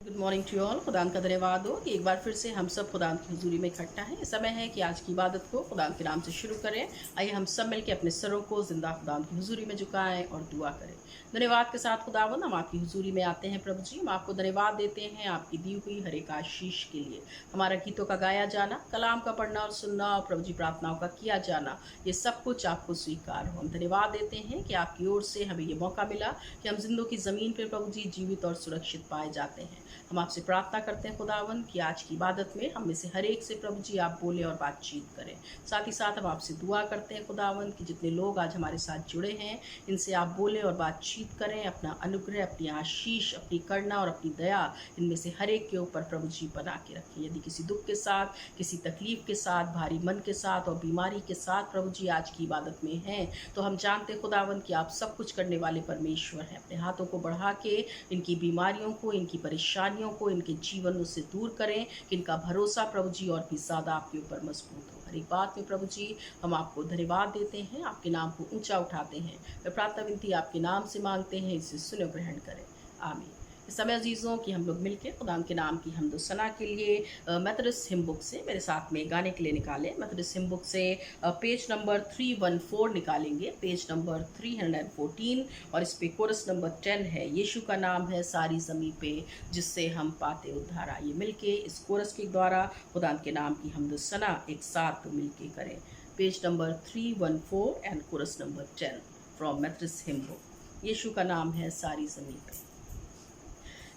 Good morning to all. खुदा का धन्यवाद हो कि एक बार फिर से हम सब खुदा की हुजूरी में इकट्ठा हैं। समय है कि आज की इबादत को खुदा के नाम से शुरू करें। आइए हम सब मिलकर अपने सरों को जिंदा खुदा की हुजूरी में झुकाएं और दुआ करें। धन्यवाद के साथ खुदावंद हम आपकी हुजूरी में आते हैं। प्रभु जी, हम आपको धन्यवाद देते हैं आपकी दी हुई हर एक आशीष के लिए। हमारा गीतों का गाया जाना, कलाम का पढ़ना और सुनना और प्रभु जी प्रार्थनाओं का किया जाना, ये सब कुछ आपको स्वीकार हो। हम धन्यवाद देते हैं कि आपकी ओर से हमें ये मौका मिला कि हम जिंदों की ज़मीन पर प्रभु जी जीवित और सुरक्षित पाए जाते हैं। हम आपसे प्रार्थना करते हैं खुदावन कि आज की इबादत में हम में से हर एक से प्रभु जी आप बोले और बातचीत करें। साथ ही साथ हम आपसे दुआ करते हैं खुदावन कि जितने लोग आज हमारे साथ जुड़े हैं, इनसे आप बोले और बातचीत करें। अपना अनुग्रह, अपनी आशीष, अपनी करुणा और अपनी दया इनमें से हर एक के ऊपर प्रभु जी बना के रखें। यदि किसी दुख के साथ, किसी तकलीफ के साथ, भारी मन के साथ और बीमारी के साथ प्रभु जी आज की इबादत में हैं, तो हम जानते खुदावन कि आप सब कुछ करने वाले परमेश्वर हैं। अपने हाथों को बढ़ा के इनकी बीमारियों को, इनकी परेशानियों को, इनके जीवन से दूर करें कि इनका भरोसा प्रभु जी और भी ज़्यादा आपके ऊपर मजबूत हो। हर एक बात में प्रभु जी हम आपको धन्यवाद देते हैं, आपके नाम को ऊंचा उठाते हैं। मैं प्रार्थना विनती आपके नाम से मांगते हैं, इसे सुनो ग्रहण करें, आमीन। इस समय अजीज़ों कि हम लोग मिलकर खुदा के नाम की हमदो सना के लिए मेथोडिस्ट हिम बुक से मेरे साथ में गाने के लिए निकाले। मेथोडिस्ट हिम बुक से पेज नंबर 314 निकालेंगे, पेज नंबर 314, और इस पे कोरस नंबर 10 है, यीशु का नाम है सारी ज़मीं पे जिससे हम पाते उद्धार। आइए मिलके इस कोरस के द्वारा खुदा के नाम की हमदो सना एक साथ मिलके करें। Page number 314 and chorus number 10 from Methodist hymn book. यीशु का नाम है सारी ज़मीं पे।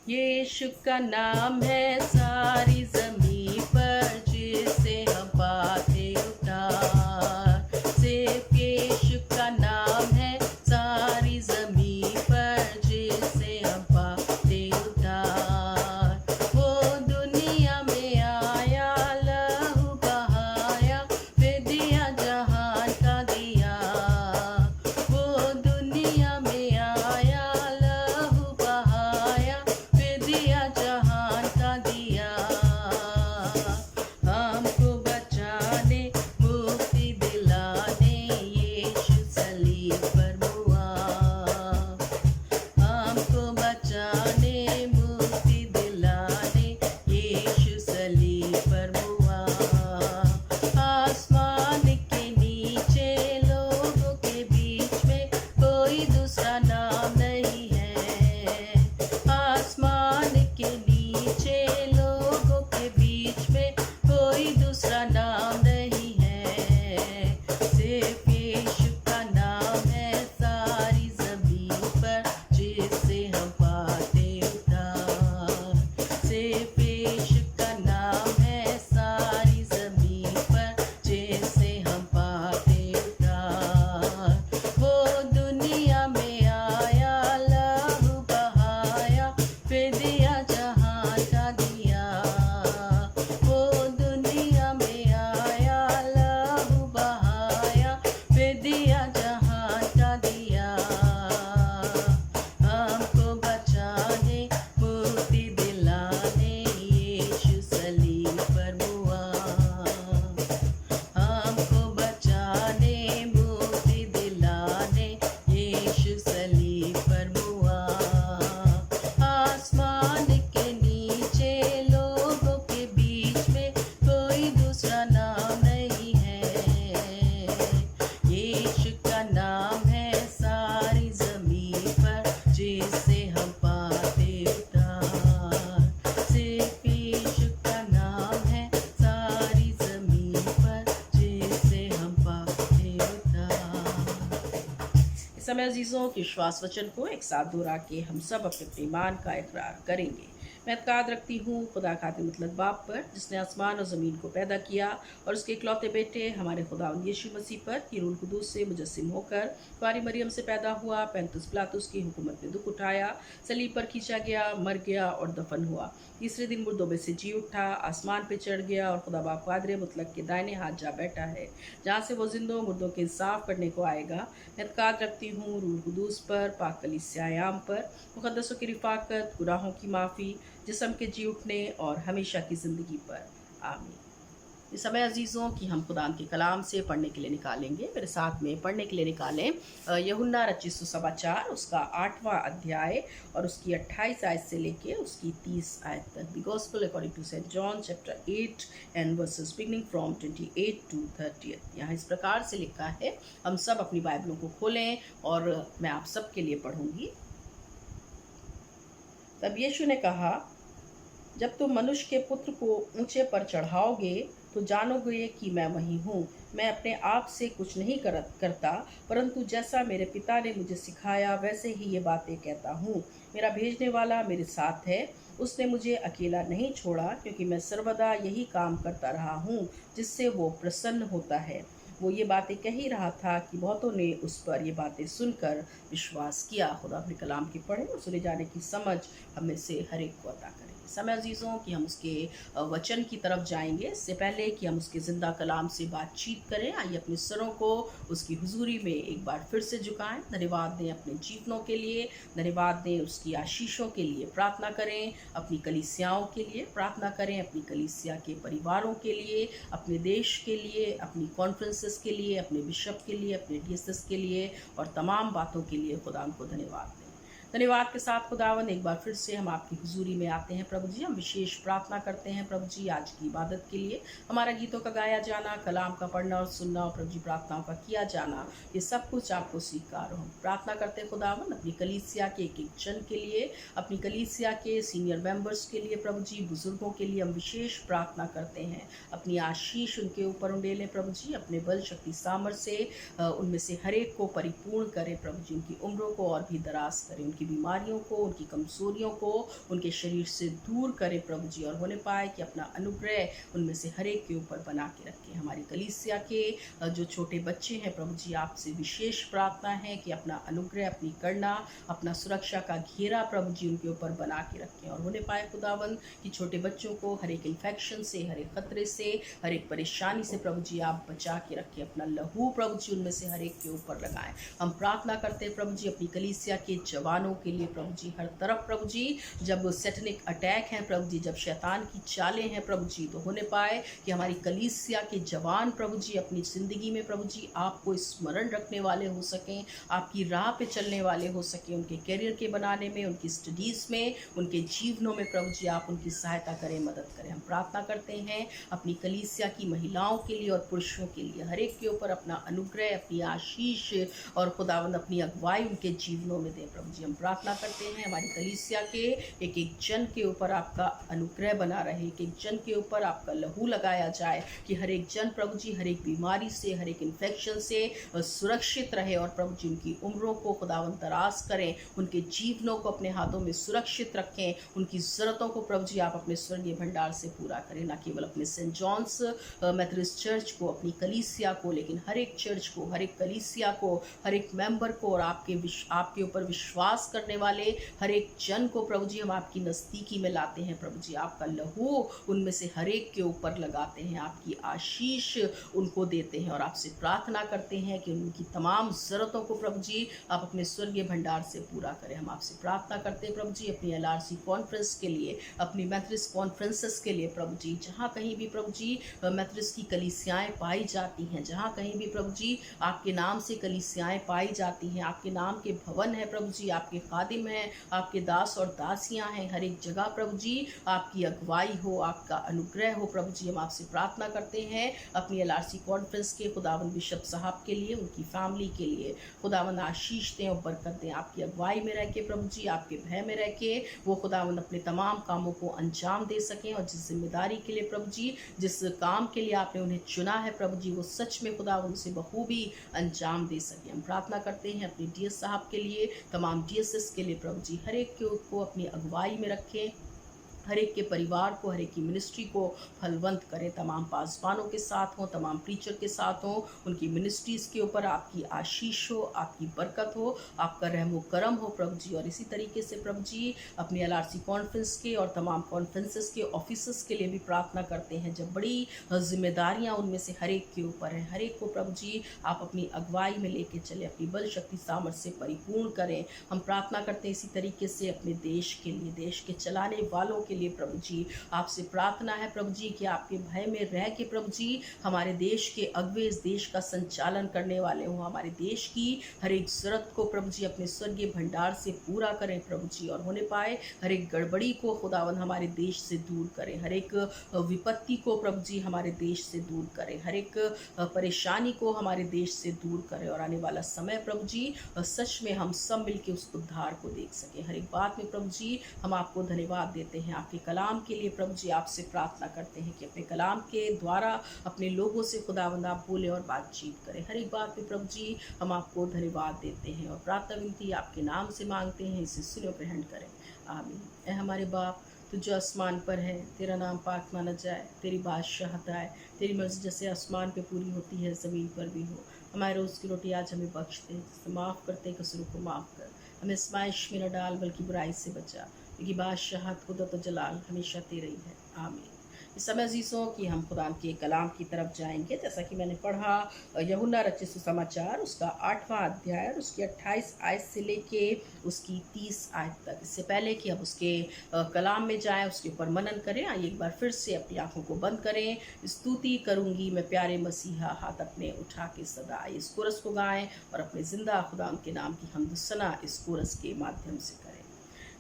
यीशु का नाम है सारी ज़मीं पर जिसे हम पाते उद्धार। सिर्फ यीशु का नाम है सारी ज़मीं पर जिसे हम पाते उद्धार। वो दुनिया में आया, लहू बहाया, फिदिया जहान का दिया। वो दुनिया में आया, लहू बहाया, दिया जहान का दिया। हमको बचाने, मुक्ति दिलाने, यीशु सलीब पर हुआ। हमको बचाने, मुक्ति दिलाने, यीशु सलीब पर हुआ। आसमान के नीचे लोगों के बीच में कोई दूसरा नाम नहीं है। आसमान के नीचे लोगों के बीच में कोई दूसरा नाम नहीं है। सिर्फ यीशु का नाम है सारी ज़मीं पर जिससे हम पाते उद्धार। सिर्फ यीशु का नाम है सारी ज़मीं पर जिससे हम पाते उद्धार। वो दुनिया में आया, लहू बहाया, फिदिया जहान का दिया। वो दुनिया में आया, लहू बहाया, फिदिया जहान का दिया। हमको बचाने, मुक्ति दिलाने, यीशु सलीब पर हुआ। हमको बचाने, मुक्ति दिलाने, यीशु सलीब पर हुआ। आसमान के नीचे लोगों के बीच में कोई दूसरा नाम नहीं है। यीशु का नाम है सारी ज़मीं पर जिससे हम पाते उद्धार। सिर्फ यीशु का नाम है सारी ज़मीं पर जिससे हम पाते उद्धार। इस समय अजीज़ों के श्वास वचन को एक साथ दोहरा के हम सब अपने अपने ईमान का इकरार करेंगे। मैं एतकाद रखती हूँ खुदा खातिर मतलब बाप पर, जिसने आसमान और ज़मीन को पैदा किया, और उसके इकलौते बेटे हमारे खुदा यीशु मसीह पर कि रूह कुदूस से मुजस्सिम होकर कुंवारी मरियम से पैदा हुआ, पैंतुस पिलातुस की हुकूमत में दुख उठाया, सलीब पर खींचा गया, मर गया और दफन हुआ। तीसरे दिन मुर्दों में से जी उठा, आसमान पर चढ़ गया और खुदा बाप कादिर मुतलक के दाहिने हाथ जा बैठा है, जहाँ से वो जिंदों मुर्दों के इंसाफ करने को आएगा। मैं एतकाद रखती हूँ रूह कुदूस पर, पाक कलीसिया आयाम पर, मुकद्दसों की रिफाकत, गुनाहों की माफ़ी, जिस्म के जी उठने और हमेशा की ज़िंदगी पर, आमीन। इस समय अजीज़ों कि हम खुदा के कलाम से पढ़ने के लिए निकालेंगे। मेरे साथ में पढ़ने के लिए निकालें यूहन्ना रचित सुसमाचार उसका 8वां अध्याय और उसकी 28 आयत से लेके उसकी 30 आयत तक। The gospel according to Saint John chapter 8 and verses beginning from 28 to 30। यहाँ इस प्रकार से लिखा है, हम सब अपनी बाइबलों को खोलें और मैं आप सब के लिए पढ़ूंगी। तब यीशु ने कहा, जब तुम मनुष्य के पुत्र को ऊंचे पर चढ़ाओगे तो जानोगे कि मैं वही हूँ। मैं अपने आप से कुछ नहीं करता, परंतु जैसा मेरे पिता ने मुझे सिखाया वैसे ही ये बातें कहता हूँ। मेरा भेजने वाला मेरे साथ है, उसने मुझे अकेला नहीं छोड़ा, क्योंकि मैं सर्वदा यही काम करता रहा हूँ जिससे वो प्रसन्न होता है। वो ये बातें कह ही रहा था कि बहुतों ने उस पर ये बातें सुनकर विश्वास किया। खुदा अपने कलाम की पढ़े और सुने जाने की समझ हमें से हर एक को अता करें। समय अजीज़ों कि हम उसके वचन की तरफ जाएंगे। इससे पहले कि हम उसके ज़िंदा कलाम से बातचीत करें, आइए अपने सरों को उसकी हुजूरी में एक बार फिर से झुकाएं। धन्यवाद दें अपने जीवनों के लिए, धन्यवाद दें उसकी आशीषों के लिए। प्रार्थना करें अपनी कलीसियाओं के लिए, प्रार्थना करें अपनी कलीसिया के परिवारों के लिए, अपने देश के लिए, अपनी कॉन्फ्रेंसेस के लिए, अपने बिशप के लिए, अपने डीएसएस के लिए और तमाम बातों के लिए खुदा को धन्यवाद दें। धन्यवाद के साथ खुदावन एक बार फिर से हम आपकी हुजूरी में आते हैं प्रभु जी। हम विशेष प्रार्थना करते हैं प्रभु जी आज की इबादत के लिए। हमारा गीतों का गाया जाना, कलाम का पढ़ना और सुनना और प्रभु जी प्रार्थनाओं का किया जाना, ये सब कुछ आपको स्वीकार हो। प्रार्थना करते हैं खुदावन अपनी कलीसिया के एक एक जन के लिए, अपनी कलीसिया के सीनियर मेंबर्स के लिए प्रभु जी, बुजुर्गों के लिए हम विशेष प्रार्थना करते हैं। अपनी आशीष उनके ऊपर उंडेलें प्रभु जी, अपने बल शक्ति सामर्थ्य से उनमें से हर एक को परिपूर्ण करें प्रभु जी। उनकी उम्रों को और भी दराज करें, उनकी बीमारियों को, उनकी कमजोरियों को उनके शरीर से दूर करें प्रभु जी, और होने पाए कि अपना अनुग्रह उनमें से हर एक के ऊपर बना के रखें। हमारी कलीसिया के जो छोटे बच्चे हैं प्रभु जी, आपसे विशेष प्रार्थना है कि अपना अनुग्रह, अपनी करना, अपना सुरक्षा का घेरा प्रभु जी उनके ऊपर बना के रखें, और होने पाए खुदावन कि छोटे बच्चों को हर एक इन्फेक्शन से, हर एक खतरे से, हर एक परेशानी से प्रभु जी आप बचा के रखें। अपना लहू प्रभु जी उनमें से हर एक के ऊपर लगाएं। हम प्रार्थना करते हैं प्रभु जी अपनी कलीसिया के जवानों के लिए प्रभु जी, हर तरफ प्रभु जी जब सैटनिक अटैक हैं प्रभु जी, जब शैतान की चालें हैं प्रभु जी, तो होने पाए कि हमारी कलीसिया के जवान प्रभु जी अपनी ज़िंदगी में प्रभु जी आपको स्मरण रखने वाले हो सकें, आपकी राह पे चलने वाले हो सकें, उनके करियर के बनाने में, उनकी स्टडीज़ में, उनके जीवनों में प्रभु जी आप उनकी सहायता करें, मदद करें। हम प्रार्थना करते हैं अपनी कलीसिया की महिलाओं के लिए और पुरुषों के लिए, हर एक के ऊपर अपना अनुग्रह, अपनी आशीष और खुदावंद अपनी अगुवाई उनके जीवनों में दें प्रभु जी। हम प्रार्थना करते हैं हमारी कलीसिया के एक एक जन के ऊपर आपका अनुग्रह बना रहे, एक एक जन के ऊपर आपका लहू लगाया जाए कि हर एक जन प्रभु जी हर एक बीमारी से, हर एक इन्फेक्शन से सुरक्षित रहे, और प्रभु जी उनकी उम्रों को खुदावंद दराज करें, उनके जीवनों को अपने हाथों में सुरक्षित रखें, उनकी ज़रूरतों को प्रभु जी आप अपने स्वर्गीय भंडार से पूरा करें। न केवल अपने सेंट जॉन्स मेथोडिस्ट चर्च को, अपनी कलीसिया को, लेकिन हर एक चर्च को, हर एक कलीसिया को, हर एक मेंबर को और आपके ऊपर विश्वास करने वाले हर एक जन को प्रभु जी हम आपकी नज़दीकी में लाते हैं प्रभु जी। आपका लहू उनमें से हर एक के ऊपर लगाते हैं, आपकी आशीष उनको देते हैं, और आपसे प्रार्थना करते हैं कि उनकी तमाम ज़रूरतों को प्रभु जी आप अपने स्वर्गीय भंडार से पूरा करें। हम आपसे प्रार्थना करते हैं प्रभु जी अपनी LRC कॉन्फ्रेंस के लिए, अपनी मेथोडिस्ट कॉन्फ्रेंसेस के लिए प्रभु जी, जहाँ कहीं भी प्रभु जी मेथोडिस्ट की कलीसियाएँ पाई जाती हैं, जहाँ कहीं भी प्रभु जी आपके नाम से कलीसियाएँ पाई जाती हैं, आपके नाम के भवन है प्रभु जी, आपके खादिम हैं, आपके दास और दासियां हैं, हर एक जगह प्रभु जी आपकी अगुवाई हो, आपका अनुग्रह हो प्रभु जी। हम आपसे प्रार्थना करते हैं अपनी LRC कॉन्फ्रेंस के खुदावंद बिशप साहब के लिए, उनकी फैमिली के लिए खुदावंद आशीष दें और बरकत दें। आपकी अगुवाई में रह के प्रभु जी, आपके भय में रह के वो खुदावंद अपने तमाम कामों को अंजाम दे सकें, और जिस जिम्मेदारी के लिए प्रभु जी, जिस काम के लिए आपने उन्हें चुना है प्रभु जी, वो सच में खुदावंद से बखूबी अंजाम दे सकें। हम प्रार्थना करते हैं अपने DS साहब के लिए, तमाम DSS के लिए प्रभु जी, हर एक को अपनी अगुवाई में रखें, हर एक के परिवार को, हर एक की मिनिस्ट्री को फलवंत करें। तमाम पासवानों के साथ हों, तमाम प्रीचर के साथ हों, उनकी मिनिस्ट्रीज़ के ऊपर आपकी आशीष हो, आपकी बरकत हो, आपका रहमो करम हो प्रभु जी। और इसी तरीके से प्रभु जी अपनी LRC कॉन्फ्रेंस के और तमाम कॉन्फ्रेंसेस के ऑफिसर्स के लिए भी प्रार्थना करते हैं, जब बड़ी जिम्मेदारियां उनमें से हर एक के ऊपर हैं, हर एक को प्रभु जी आप अपनी अगुवाई में लेके चले, अपनी बल शक्ति सामर्थ्य से परिपूर्ण करें। हम प्रार्थना करते हैं इसी तरीके से अपने देश के लिए, देश के चलाने वालों के के लिए प्रभु जी आपसे प्रार्थना है प्रभु जी कि आपके भय में रह के प्रभु जी हमारे देश के अगुवे इस देश का संचालन करने वाले हों, हमारे देश की हर एक ज़रूरत को प्रभु जी अपने स्वर्गीय भंडार से पूरा करें प्रभु जी, और होने पाए हर एक गड़बड़ी को खुदावन हमारे देश से दूर करें, हर एक विपत्ति को प्रभु जी हमारे देश से दूर करें, हर एक परेशानी को हमारे देश से दूर करें, और आने वाला समय प्रभु जी सच में हम सब मिलकर उस उद्धार को देख सकें। हर एक बात में प्रभु जी हम आपको धन्यवाद देते हैं, आपके कलाम के लिए प्रभु जी आपसे प्रार्थना करते हैं कि अपने कलाम के द्वारा अपने लोगों से खुदावंद आप बोले और बातचीत करें। हर एक बात में प्रभु जी हम आपको धन्यवाद देते हैं और प्रार्थना विनती आपके नाम से मांगते हैं, इसे सुनो ग्रहण करें, आमीन। ऐ हमारे बाप तू जो आसमान पर है, तेरा नाम पाक माना जाए, तेरी बादशाहत आए, तेरी मर्जी जैसे आसमान पे पूरी होती है ज़मीन पर भी हो। हमारे रोज़ की रोटी आज हमें बख्श दे, जैसे माफ़ करते कसूरों को माफ़ कर, हमें आज़माइश में न डाल बल्कि बुराई से बचा, क्योंकि बादशाहत कुदरत और जलाल हमेशा तेरे ही है, आमीन। इस समय अजीज़ों कि हम खुदा के कलाम की तरफ जाएंगे, जैसा कि मैंने पढ़ा यूहन्ना रचित सुसमाचार उसका 8वां अध्याय और उसकी 28 आयत से लेके उसकी 30 आयत तक। इससे पहले कि हम उसके कलाम में जाएं, उसके ऊपर मनन करें, आइए एक बार फिर से अपनी आंखों को बंद करें। स्तुति करूंगी मैं प्यारे मसीहा, हाथ अपने उठा के सदा। आइए इस कोरस को गाएं और अपने जिंदा खुदा के नाम की हमद सना इस कोरस के माध्यम से करें।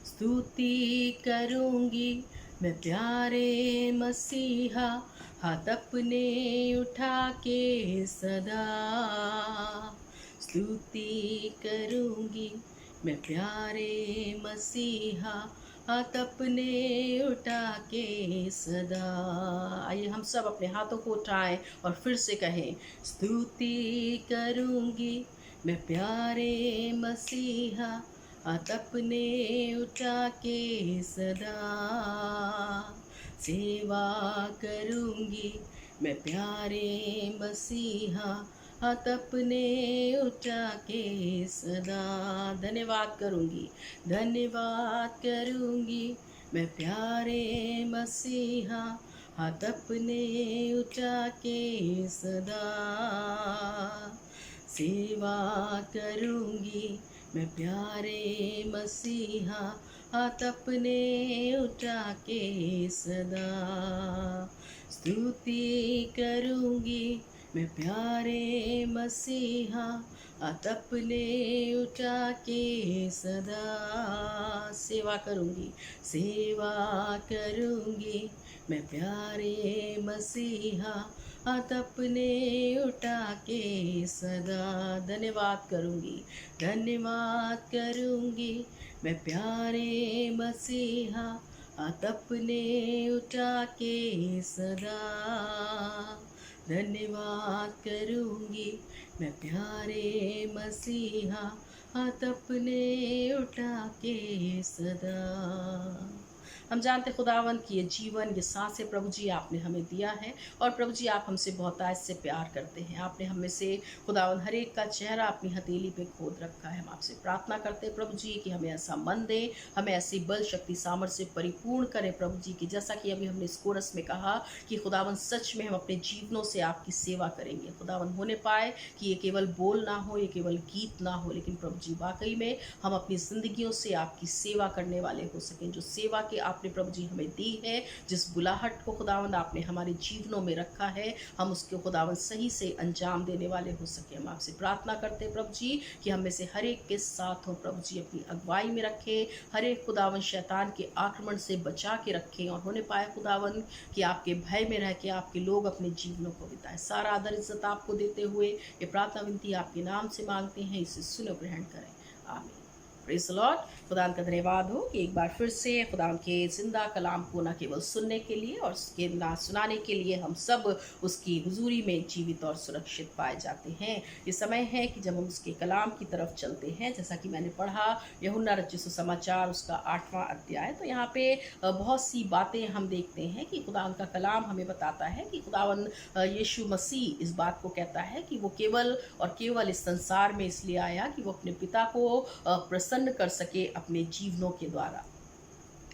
स्तुति करूंगी मैं प्यारे मसीहा, हाथ अपने उठा के सदा। स्तुति करूंगी मैं प्यारे मसीहा, हाथ अपने उठा के सदा। आइए हम सब अपने हाथों को उठाएं और फिर से कहें, स्तुति करूंगी मैं प्यारे मसीहा, हाथ अपने उठा के सदा। सेवा करूंगी मैं प्यारे मसीहा, हाथ अपने उठा के सदा। धन्यवाद करूंगी मैं प्यारे मसीहा, हाथ अपने उठा के सदा। सेवा करूंगी मैं प्यारे मसीहा, हाथ अपने उठा के सदा। स्तुति करूंगी मैं प्यारे मसीहा, हाथ अपने उठा के सदा। सेवा करूंगी मैं प्यारे मसीहा, हाथ अपने उठा के सदा। धन्यवाद करूंगी मैं प्यारे मसीहा, हाथ अपने उठा के सदा। धन्यवाद करूंगी मैं प्यारे मसीहा, हाथ अपने उठा के सदा। हम जानते खुदावन कि ये जीवन, ये सांसें प्रभु जी आपने हमें दिया है, और प्रभु जी आप हमसे बहुतायत से प्यार करते हैं। आपने हमें से खुदावन हर एक का चेहरा अपनी हथेली पे खोद रखा है। हम आपसे प्रार्थना करते हैं प्रभु जी कि हमें ऐसा मन दे, हमें ऐसी बल शक्ति सामर्थ्य से परिपूर्ण करें प्रभु जी की, जैसा कि अभी हमने इस कोरस में कहा कि खुदावन सच में हम अपने जीवनों से आपकी सेवा करेंगे। खुदावन होने पाए कि ये केवल बोल ना हो, ये केवल गीत ना हो, लेकिन प्रभु जी वाकई में हम अपनी जिंदगियों से आपकी सेवा करने वाले हो सकें। जो सेवा के आपने प्रभु जी हमें दी है, जिस बुलाहट को खुदावंद आपने हमारे जीवनों में रखा है, हम उसके खुदावंद सही से अंजाम देने वाले हो सके। हम आपसे प्रार्थना करते हैं प्रभु जी कि हम में से हर एक के साथ हो प्रभु जी, अपनी अगुवाई में रखें, हर एक खुदावंद शैतान के आक्रमण से बचा के रखें, और होने पाए खुदावंद कि आपके भय में रह के आपके लोग अपने जीवनों को बिताएं। सारा आदर इज्जत आपको देते हुए ये प्रार्थना विनती आपके नाम से मांगते हैं, इसे सुनो ग्रहण करें, आमीन। Praise the Lord. खुदा का धन्यवाद हो कि एक बार फिर से खुदा के ज़िंदा कलाम को न केवल सुनने के लिए और उसके ना सुनाने के लिए हम सब उसकी हुजूरी में जीवित और सुरक्षित पाए जाते हैं। ये समय है कि जब हम उसके कलाम की तरफ चलते हैं, जैसा कि मैंने पढ़ा यूहन्ना रचित सुसमाचार उसका 8वां अध्याय, तो यहाँ पे बहुत सी बातें हम देखते हैं कि खुदा का कलाम हमें बताता है कि खुदावन यीशु मसीह इस बात को कहता है कि वो केवल और केवल इस संसार में इसलिए आया कि वो अपने पिता को प्रसन्न कर सके अपने जीवनों के द्वारा।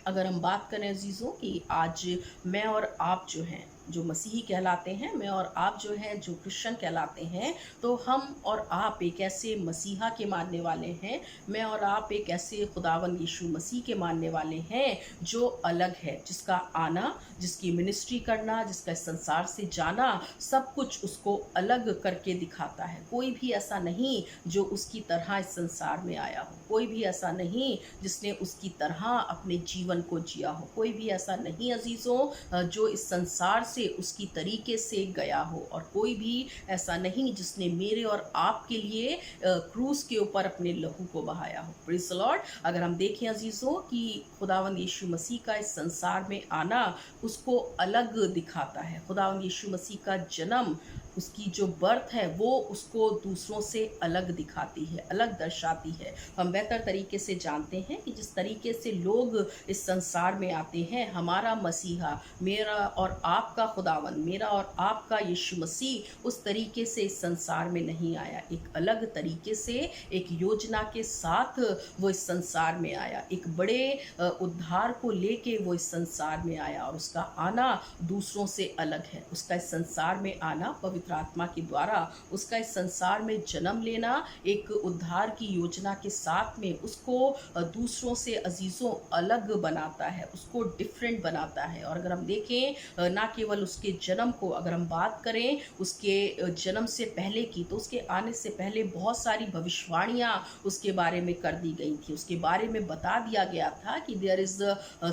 अगर हम बात करें अजीज़ों कि आज मैं और आप जो हैं जो मसीही कहलाते हैं, मैं और आप जो हैं जो क्रिश्चियन कहलाते हैं, तो हम और आप एक ऐसे मसीहा के मानने वाले हैं, मैं और आप एक ऐसे खुदावंद यीशु मसीह के मानने वाले हैं जो अलग है, जिसका आना, जिसकी मिनिस्ट्री करना, जिसका इस संसार से जाना, सब कुछ उसको अलग करके दिखाता है। कोई भी ऐसा नहीं जो उसकी तरह इस संसार में आया हो, कोई भी ऐसा नहीं जिसने उसकी तरह अपने जीवन को जिया हो, कोई भी ऐसा नहीं अजीजों जो इस संसार से उसकी तरीके से गया हो, और कोई भी ऐसा नहीं जिसने मेरे और आपके लिए क्रूस के ऊपर अपने लहू को बहाया हो। Praise the Lord. अगर हम देखें अजीजों कि खुदावंद यीशु मसीह का इस संसार में आना उसको अलग दिखाता है। खुदावंद यीशु मसीह का जन्म, उसकी जो बर्थ है वो उसको दूसरों से अलग दिखाती है, अलग दर्शाती है। हम बेहतर तरीके से जानते हैं कि जिस तरीके से लोग इस संसार में आते हैं, हमारा मसीहा, मेरा और आपका खुदावंद, मेरा और आपका यीशु मसीह उस तरीके से इस संसार में नहीं आया। एक अलग तरीके से, एक योजना के साथ वो इस संसार में आया, एक बड़े उद्धार को लेके वो इस संसार में आया, और उसका आना दूसरों से अलग है। उसका इस संसार में आना पवित्र आत्मा के द्वारा, उसका इस संसार में जन्म लेना एक उद्धार की योजना के साथ में उसको दूसरों से अजीजों अलग बनाता है, उसको डिफरेंट बनाता है। और अगर हम देखें ना केवल उसके जन्म को, अगर हम बात करें उसके जन्म से पहले की, तो उसके आने से पहले बहुत सारी भविष्यवाणियां उसके बारे में कर दी गई थी। उसके बारे में बता दिया गया था कि there is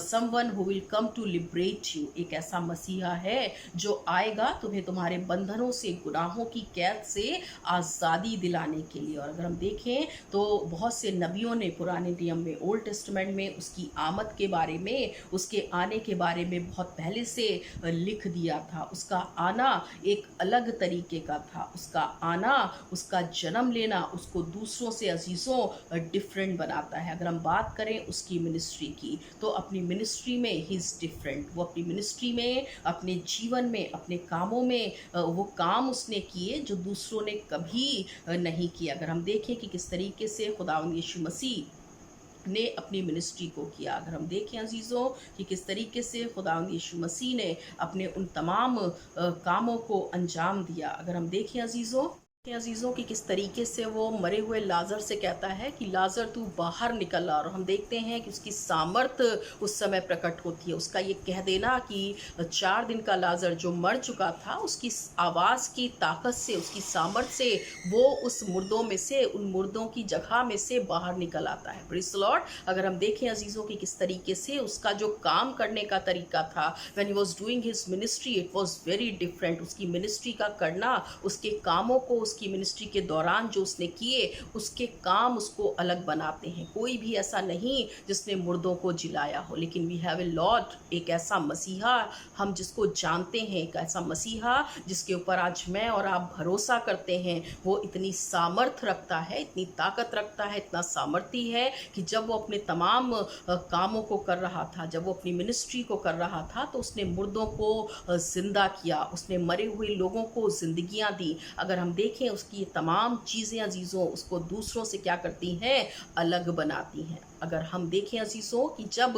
someone who will come to liberate you, एक ऐसा मसीहा है जो आएगा तुम्हें तुम्हारे बंधनों से, गुनाहों की कैद से आज़ादी दिलाने के लिए। और अगर हम देखें तो बहुत से नबियों ने पुराने नियम में, ओल्ड टेस्टमेंट में उसकी आमद के बारे में, उसके आने के बारे में बहुत पहले से लिख दिया था। उसका आना एक अलग तरीके का था, उसका आना, उसका जन्म लेना उसको दूसरों से अजीज़ों डिफरेंट बनाता है। अगर हम बात करें उसकी मिनिस्ट्री की, तो अपनी मिनिस्ट्री में ही इज़ डिफरेंट। वो अपनी मिनिस्ट्री में, अपने जीवन में, अपने कामों में वो काम उसने किए जो दूसरों ने कभी नहीं किया। अगर हम देखें कि किस तरीके से खुदावंद यीशु मसीह ने अपनी मिनिस्ट्री को किया, अगर हम देखें अजीज़ों कि किस तरीके से खुदावंद यीशु मसीह ने अपने उन तमाम कामों को अंजाम दिया, अगर हम देखें अजीज़ों की किस तरीके से वो मरे हुए लाजर से कहता है कि लाजर तू बाहर निकल आ, और हम देखते हैं कि उसकी सामर्थ उस समय प्रकट होती है। उसका ये कह देना कि 4 दिन का लाजर जो मर चुका था, उसकी आवाज़ की ताकत से, उसकी सामर्थ से वो उस मुर्दों में से, उन मुर्दों की जगह में से बाहर निकल आता है। Praise the Lord. अगर हम देखें अजीज़ों की किस तरीके से उसका जो काम करने का तरीका था, when he was doing his ministry, it was very different. उसकी मिनिस्ट्री का करना, उसके कामों को, की मिनिस्ट्री के दौरान जो उसने किए, उसके काम उसको अलग बनाते हैं। कोई भी ऐसा नहीं जिसने मुर्दों को जिलाया हो, लेकिन वी हैव ए लॉर्ड, एक ऐसा मसीहा हम जिसको जानते हैं, एक ऐसा मसीहा जिसके ऊपर आज मैं और आप भरोसा करते हैं। वो इतनी सामर्थ रखता है, इतनी ताकत रखता है, इतना सामर्थी है कि जब वो अपने तमाम कामों को कर रहा था, जब वो अपनी मिनिस्ट्री को कर रहा था, तो उसने मुर्दों को जिंदा किया, उसने मरे हुए लोगों को जिंदगियां दी। अगर हम देखें उसकी तमाम चीज़ें अजीज़ों उसको दूसरों से क्या करती हैं, अलग बनाती हैं। अगर हम देखें अजीज़ों कि जब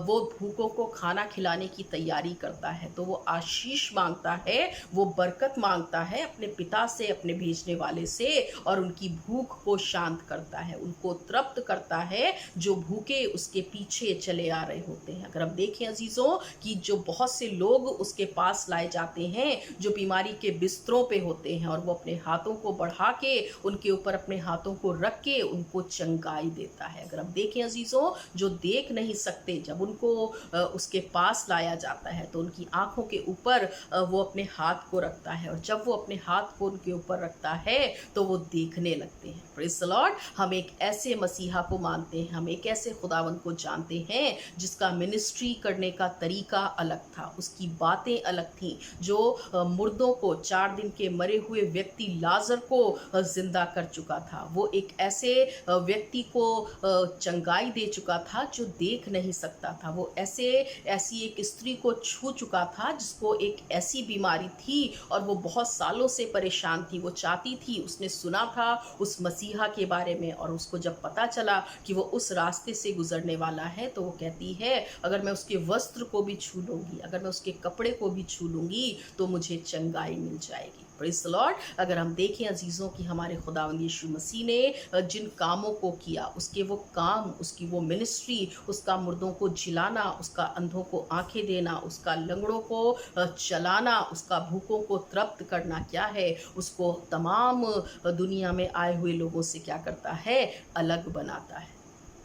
वो भूखों को खाना खिलाने की तैयारी करता है, तो वो आशीष मांगता है, वो बरकत मांगता है अपने पिता से, अपने भेजने वाले से, और उनकी भूख को शांत करता है, उनको तृप्त करता है जो भूखे उसके पीछे चले आ रहे होते हैं। अगर हम देखें अजीज़ों कि जो बहुत से लोग उसके पास लाए जाते हैं जो बीमारी के बिस्तरों पे होते हैं, और वो अपने हाथों को बढ़ा के उनके ऊपर अपने हाथों को रख के उनको चंगाई देता है। अगर हम देखें अजीज़ों, जो देख नहीं सकते, जब उनको उसके पास लाया जाता है तो उनकी आंखों के ऊपर वो अपने हाथ को रखता है, और जब वो अपने हाथ को उनके ऊपर रखता है तो वो देखने लगते हैं। Praise the Lord. हम एक ऐसे मसीहा को मानते हैं, हम एक ऐसे खुदावंद को जानते हैं जिसका मिनिस्ट्री करने का तरीका अलग था, उसकी बातें अलग थीं, जो मुर्दों को, 4 दिन के मरे हुए व्यक्ति लाजर को जिंदा कर चुका था। वो एक ऐसे व्यक्ति को चंगा चंगाई दे चुका था जो देख नहीं सकता था। वो ऐसी एक स्त्री को छू चुका था जिसको एक ऐसी बीमारी थी और वो बहुत सालों से परेशान थी। वो चाहती थी, उसने सुना था उस मसीहा के बारे में, और उसको जब पता चला कि वो उस रास्ते से गुजरने वाला है तो वो कहती है, अगर मैं उसके वस्त्र को भी छू लूँगी, अगर मैं उसके कपड़े को भी छू लूँगी तो मुझे चंगाई मिल जाएगी। Praise the Lord. अगर हम देखें अजीज़ों कि हमारे खुदावंद यीशु मसीह ने जिन कामों को किया, उसके वो काम, उसकी वो मिनिस्ट्री, उसका मुर्दों को जिलाना, उसका अंधों को आंखें देना, उसका लंगड़ों को चलाना, उसका भूखों को तृप्त करना क्या है, उसको तमाम दुनिया में आए हुए लोगों से क्या करता है, अलग बनाता है।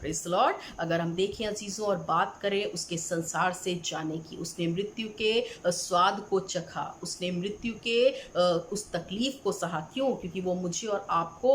Praise the Lord. अगर हम देखें अजीज़ों और बात करें उसके संसार से जाने की, उसने मृत्यु के स्वाद को चखा, उसने मृत्यु के उस तकलीफ को सहा। क्यों? क्योंकि वो मुझे और आपको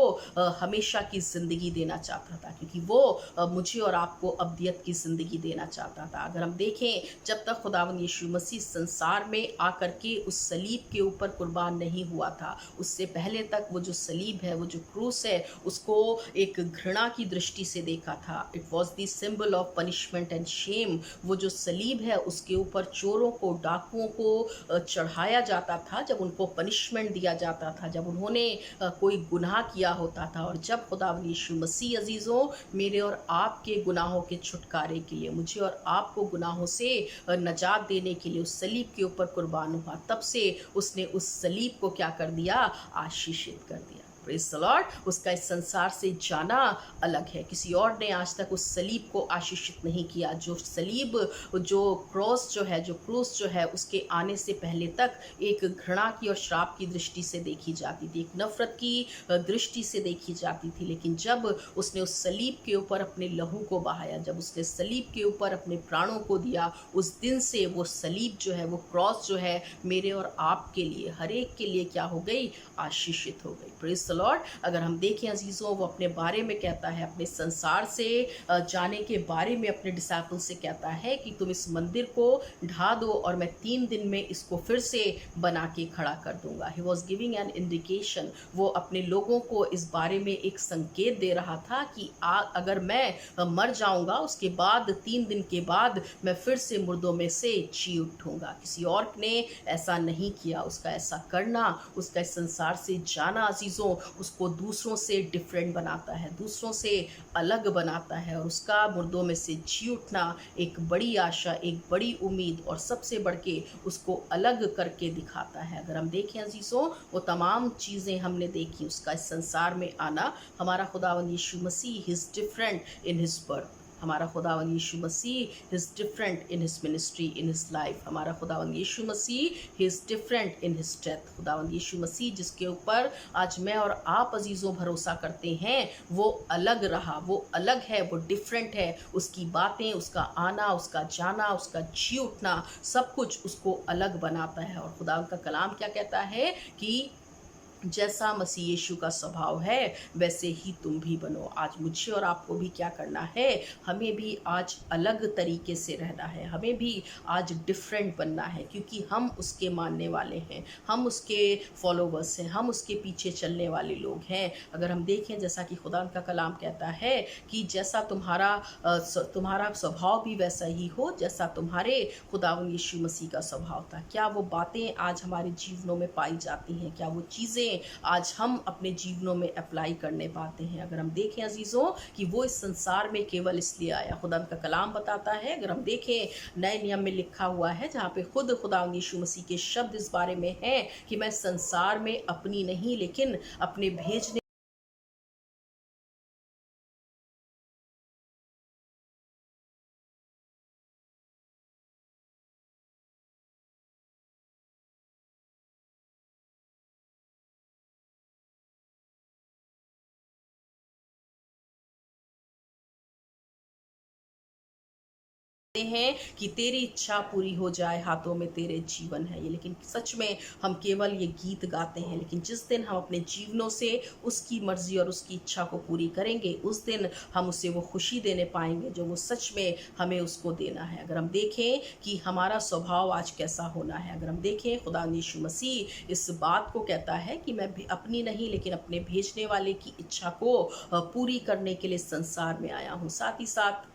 हमेशा की ज़िंदगी देना चाहता था, क्योंकि वो मुझे और आपको अब्दियत की ज़िंदगी देना चाहता था। अगर हम देखें, जब तक खुदावंद यीशु मसीह संसार में आकर के उस सलीब के ऊपर कुर्बान नहीं हुआ था, उससे पहले तक वो जो सलीब है, वो जो क्रूस है, उसको एक घृणा की दृष्टि से देखा था। It was the symbol of punishment and Shem. वो जो सलीब है उसके ऊपर चोरों को, डाकुओं को चढ़ाया जाता था, जब उनको पनिशमेंट दिया जाता था, जब उन्होंने कोई गुनाह किया होता था। और जब खुदावंद यीशु मसीह अजीज़ों मेरे और आपके गुनाहों के छुटकारे के लिए, मुझे और आपको गुनाहों से नजात देने के लिए उस सलीब के ऊपर कुर्बान हुआ, तब से उसने उस सलीब को क्या कर दिया, आशीषित कर दिया। Praise the Lord. उसका इस संसार से जाना अलग है। किसी और ने आज तक उस सलीब को आशीषित नहीं किया। जो सलीब, जो क्रॉस जो है, जो क्रूस जो है, उसके आने से पहले तक एक घृणा की और श्राप की दृष्टि से देखी जाती थी, एक नफरत की दृष्टि से देखी जाती थी। लेकिन जब उसने उस सलीब के ऊपर अपने लहू को बहाया, जब उसने सलीब के ऊपर अपने प्राणों को दिया, उस दिन से वो सलीब जो है, वो क्रॉस जो है, मेरे और आपके लिए, हर एक के लिए क्या हो गई, आशीषित हो गई। Praise the Lord. अगर हम देखें अजीज़ों, वो अपने बारे में कहता है, अपने संसार से जाने के बारे में अपने डिसाइपल से कहता है कि तुम इस मंदिर को ढा दो और मैं 3 दिन में इसको फिर से बना के खड़ा कर दूंगा। He was giving an indication. वो अपने लोगों को इस बारे में एक संकेत दे रहा था कि अगर मैं मर जाऊंगा, उसके बाद 3 दिन के बाद मैं फिर से मुर्दों में से जी उठूंगा। किसी और ने ऐसा नहीं किया। उसका ऐसा करना, उसका इस संसार से जाना अजीज़ों, उसको दूसरों से डिफरेंट बनाता है, दूसरों से अलग बनाता है, और उसका मुर्दों में से जी उठना एक बड़ी आशा, एक बड़ी उम्मीद, और सबसे बढ़ के उसको अलग करके दिखाता है। अगर हम देखें अजीज़ों, वो तमाम चीज़ें हमने देखी, उसका इस संसार में आना। हमारा खुदावंद यीशु मसीह is different in his birth. हमारा खुदावंद यीशु मसीह is different in his ministry, in his life. हमारा खुदावंद यीशु मसीह is different in his death. खुदावंद यीशु मसीह जिसके ऊपर आज मैं और आप अजीज़ों भरोसा करते हैं, वो अलग रहा, वो अलग है, वो डिफरेंट है। उसकी बातें, उसका आना, उसका जाना, उसका जी उठना, सब कुछ उसको अलग बनाता है। और खुदा का कलाम क्या कहता है कि जैसा मसीह यीशु का स्वभाव है वैसे ही तुम भी बनो। आज मुझे और आपको भी क्या करना है, हमें भी आज अलग तरीके से रहना है, हमें भी आज डिफरेंट बनना है, क्योंकि हम उसके मानने वाले हैं, हम उसके फॉलोवर्स हैं, हम उसके पीछे चलने वाले लोग हैं। अगर हम देखें, जैसा कि खुदा का कलाम कहता है कि जैसा तुम्हारा स्वभाव भी वैसा ही हो जैसा तुम्हारे खुदावंद यीशु मसीह का स्वभाव था। क्या वो बातें आज हमारे जीवनों में पाई जाती हैं? क्या वो चीज़ें आज हम अपने जीवनों में अप्लाई करने पाते हैं? अगर हम देखें अजीज़ों कि वो इस संसार में केवल इसलिए आया, खुदा का कलाम बताता है। अगर हम देखें, नए नियम में लिखा हुआ है, जहाँ पे खुद खुदावंद यीशु मसीह के शब्द इस बारे में हैं कि मैं संसार में अपनी नहीं लेकिन अपने भेजने हैं कि तेरी इच्छा पूरी हो जाए, हाथों में तेरे जीवन है ये, लेकिन सच में हम केवल ये गीत गाते हैं, लेकिन जिस दिन हम अपने जीवनों से उसकी मर्जी और उसकी इच्छा को पूरी करेंगे, उस दिन हम उसे वो खुशी देने पाएंगे जो वो सच में हमें उसको देना है। अगर हम देखें कि हमारा स्वभाव आज कैसा होना है, अगर हम देखें खुदा यीशु मसीह इस बात को कहता है कि मैं भी अपनी नहीं लेकिन अपने भेजने वाले की इच्छा को पूरी करने के लिए संसार में आया हूँ। साथ ही साथ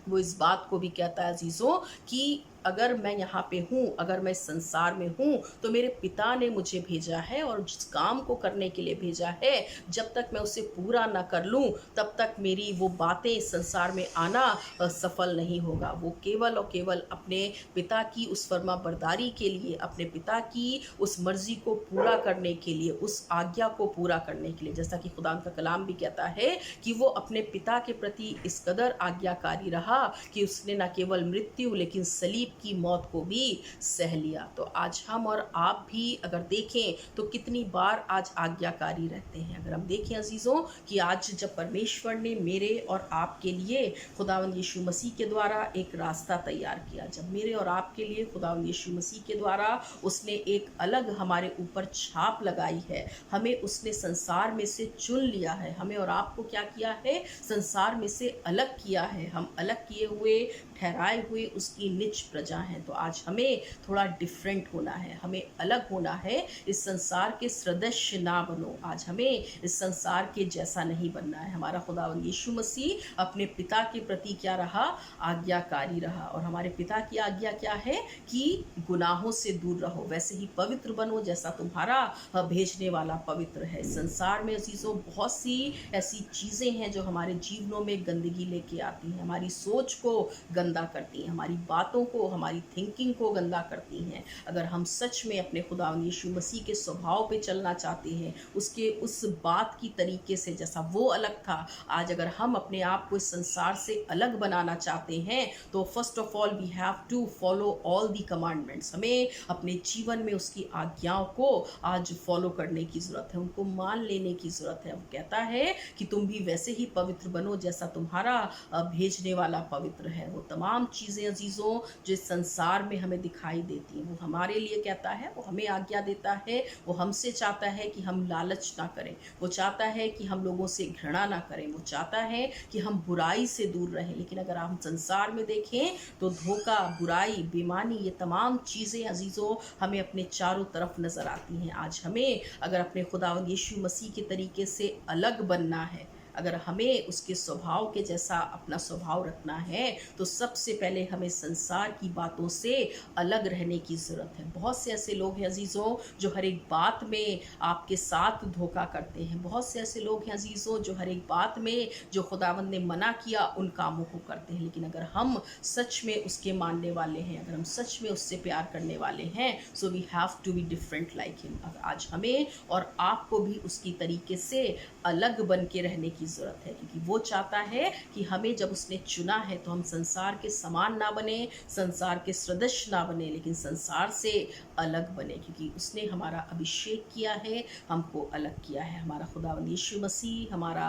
वो इस बात को भी कहता है अजीज़ों कि अगर मैं यहाँ पे हूँ, अगर मैं संसार में हूँ, तो मेरे पिता ने मुझे भेजा है और जिस काम को करने के लिए भेजा है, जब तक मैं उसे पूरा ना कर लूँ तब तक मेरी वो बातें इस संसार में आना सफल नहीं होगा। वो केवल और केवल अपने पिता की उस फर्मा बरदारी के लिए, अपने पिता की उस मर्जी को पूरा करने के लिए, उस आज्ञा को पूरा करने के लिए, जैसा कि खुदा का कलाम भी कहता है कि वो अपने पिता के प्रति इस कदर आज्ञाकारी रहा कि उसने न केवल मृत्यु लेकिन सलीब की मौत को भी सह लिया। तो आज हम और आप भी अगर देखें तो कितनी बार आज आज्ञाकारी रहते हैं। अगर हम देखें अजीज़ों कि आज जब परमेश्वर ने मेरे और आपके लिए खुदावंद यीशु मसीह के द्वारा एक रास्ता तैयार किया, जब मेरे और आपके लिए खुदावंद यीशु मसीह के द्वारा उसने एक अलग हमारे ऊपर छाप लगाई है, हमें उसने संसार में से चुन लिया है, हमें और आपको क्या किया है, संसार में से अलग किया है, हम अलग किए हुए ठहराए हुए उसकी निज प्रजा हैं। तो आज हमें थोड़ा डिफरेंट होना है, हमें अलग होना है। इस संसार के सदस्य ना बनो, आज हमें इस संसार के जैसा नहीं बनना है। हमारा खुदावंद यीशु मसीह अपने पिता के प्रति क्या रहा, आज्ञाकारी रहा। और हमारे पिता की आज्ञा क्या है कि गुनाहों से दूर रहो, वैसे ही पवित्र बनो जैसा तुम्हारा भेजने वाला पवित्र है। संसार में अजीज़ों बहुत सी ऐसी चीज़ें हैं जो हमारे जीवनों में गंदगी लेके आती हैं, हमारी सोच को गंदा करती हैं, हमारी बातों को, हमारी थिंकिंग को गंदा करती हैं। अगर हम सच में अपने खुदावंद यीशु मसीह के स्वभाव पे चलना चाहते हैं, उसके उस बात की तरीके से जैसा वो अलग था, आज अगर हम अपने आप को इस संसार से अलग बनाना चाहते हैं तो first of all we have to follow all the commandments. हमें अपने जीवन में उसकी आज्ञाओं को आज फॉलो करने की ज़रूरत है, उनको मान लेने की ज़रूरत है। वो कहता है कि तुम भी वैसे ही पवित्र बनो जैसा तुम्हारा भेजने वाला पवित्र है। वो तमाम चीज़ें अजीज़ों जो संसार में हमें दिखाई देती हैं, वो हमारे लिए कहता है, वो हमें आज्ञा देता है, वो हमसे चाहता है कि हम लालच ना करें, वो चाहता है कि हम लोगों से घृणा ना करें, वो चाहता है कि हम बुराई से दूर रहें। लेकिन अगर हम संसार में देखें तो धोखा, बुराई, बेईमानी, ये तमाम चीज़ें अजीज़ों हमें अपने चारों तरफ नज़र आती हैं। आज हमें अगर अपने खुदावंद यीशु मसीह के तरीके से अलग बनना है, अगर हमें उसके स्वभाव के जैसा अपना स्वभाव रखना है, तो सबसे पहले हमें संसार की बातों से अलग रहने की ज़रूरत है। बहुत से ऐसे लोग हैं अजीज़ों जो हर एक बात में आपके साथ धोखा करते हैं। बहुत से ऐसे लोग हैं अजीज़ों जो हर एक बात में जो खुदावंद ने मना किया उन कामों को करते हैं। लेकिन अगर हम सच में उसके मानने वाले हैं, अगर हम सच में उससे प्यार करने वाले हैं, so we have to be different like him. आज हमें और आपको भी उसकी तरीके से अलग बन के रहने की ज़रूरत है, क्योंकि वो चाहता है कि हमें जब उसने चुना है तो हम संसार के समान ना बने, संसार के सदस्य ना बने, लेकिन संसार से अलग बने, क्योंकि उसने हमारा अभिषेक किया है, हमको अलग किया है। हमारा खुदावंद यीशु मसीह, हमारा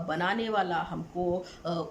बनाने वाला, हमको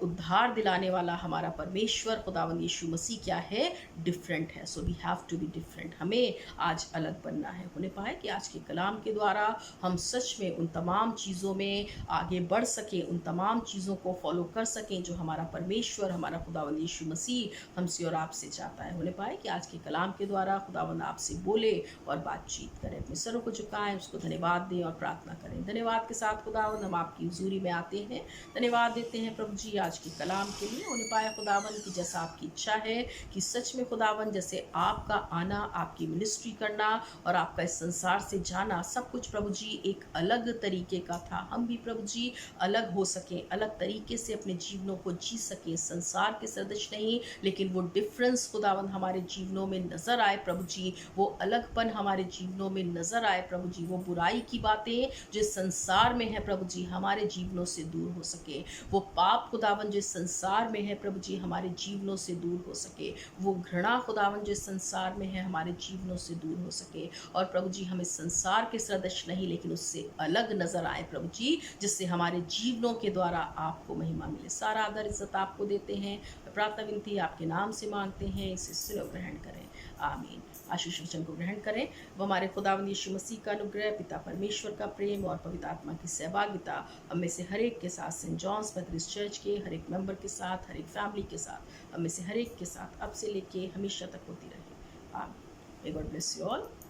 उद्धार दिलाने वाला हमारा परमेश्वर खुदावंद यीशु मसीह क्या है, डिफरेंट है। So we have to be different, हमें आज अलग बनना है। होने पाए कि आज के कलाम के द्वारा हम सच में उन तमाम चीज़ों में आगे बढ़ सकें, उन तमाम चीज़ों को फॉलो कर सकें जो हमारा परमेश्वर, हमारा खुदावंद यीशु मसीह हमसे और आपसे चाहता है। होने पाए कि आज के कलाम के द्वारा खुदावंद आपसे बोले और बातचीत करें। अपने सरों को झुकाएं, उसको धन्यवाद दें और प्रार्थना करें। धन्यवाद के साथ खुदावंद हम आपकी हुजूरी में आते हैं, धन्यवाद देते हैं प्रभु जी आज के कलाम के लिए। होने पाए खुदावंद की जैसा आपकी इच्छा है कि सच में खुदावंद जैसे आपका आना, आपकी मिनिस्ट्री करना और आपका इस संसार से जाना, सब कुछ प्रभु जी एक अलग तरीके का था। हम भी प्रभु जी अलग हो सकें, अलग तरीके से अपने जीवनों को जी सकें, संसार के सदस्य नहीं, लेकिन वो डिफरेंस खुदावंद हमारे जीवनों में नज़र आए प्रभु जी, वो अलगपन हमारे जीवनों में नज़र आए प्रभु जी, वो बुराई की बातें जो संसार में है प्रभु जी हमारे जीवनों से दूर हो सके, वो पाप खुदावंद जो संसार में है प्रभु जी हमारे जीवनों से दूर हो सके, वो घृणा खुदावंद जो संसार में है हमारे जीवनों से दूर हो सके। और प्रभु जी हम इस संसार के सदस्य नहीं लेकिन उससे अलग नज़र आए प्रभु जी, जिससे हमारे जीवन जीवनों के द्वारा आपको महिमा मिले। सारा आदर इज्जत आपको देते हैं। प्रार्थना विनती आपके नाम से मांगते हैं, इसे सुनो ग्रहण करें। आमीन। आशीष वचन को ग्रहण करें। वो हमारे खुदावंद यीशु मसीह का अनुग्रह, पिता परमेश्वर का प्रेम और पवित्र आत्मा की सहभागिता हम में से हर एक के साथ, सेंट जॉन्स मेथोडिस्ट चर्च के हर एक मेंबर के साथ, हर एक फैमिली के साथ, हम में से हर एक के साथ अब से लेके हमेशा तक होती रहे। आमीन। May God bless you all.